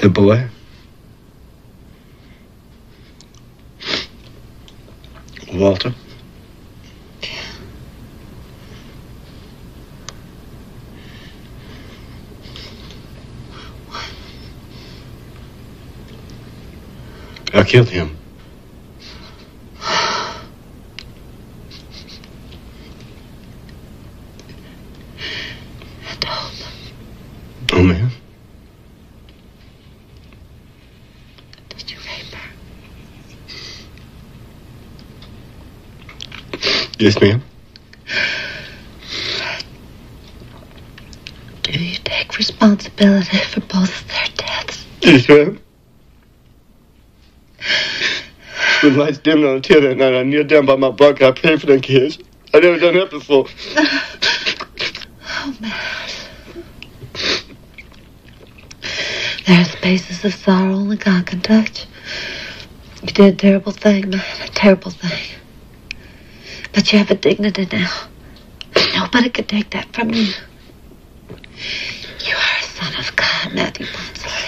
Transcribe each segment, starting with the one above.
The boy? Walter? I killed him. Oh, man. Did you rape her? Yes, ma'am. Do you take responsibility for both of their deaths? Yes, ma'am. When lights dimmed on the tail that night, I kneeled down by my bunk and I prayed for them kids. I never done that before. Oh, man. There are spaces of sorrow only God can touch. You did a terrible thing, man. A terrible thing. But you have a dignity now. Nobody can take that from you. You are a son of God, Matthew Bonsall.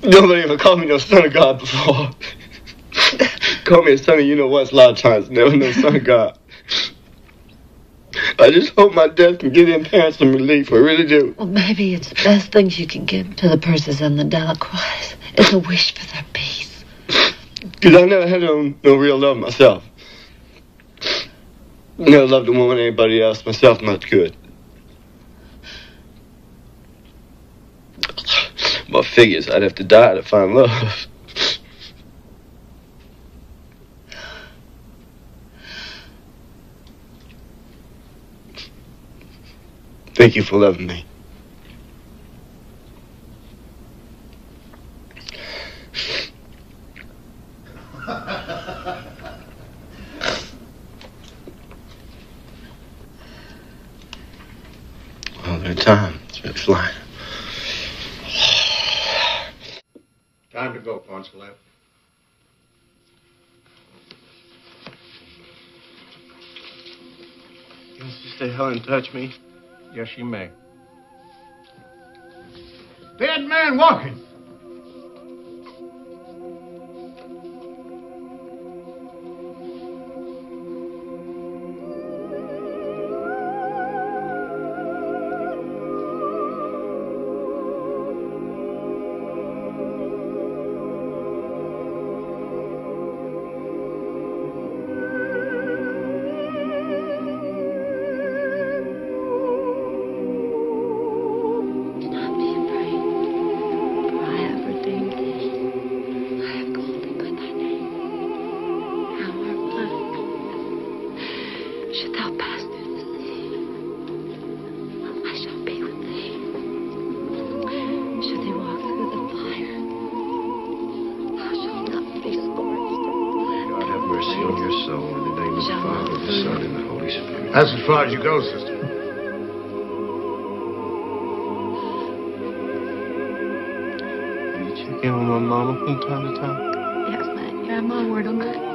Nobody ever called me no son of God before. Called me a son of you-know-what a lot of times. Never no son of God. I just hope my death can give them parents some relief. I really do. Well, maybe it's the best things you can give to the Percys and the Delacroix. It's a wish for their peace. Because I never had no real love myself. Never loved a woman or anybody else. Myself not good. Well, figures, I'd have to die to find love. Thank you for loving me. Well, there's time. It's been flying. Time to go, Poncelet. Can Sister Helen touch me? Yes, she may. Dead man walking. Should thou pass through the sea, I shall be with thee. Should thee walk through the fire, thou shalt not be scorched. God have mercy on your soul in the name of the Father, the Son, and the Holy Spirit. That's as far as you go, sister. Do you check in on my mama from time to time? Yes, man, you have my word on that.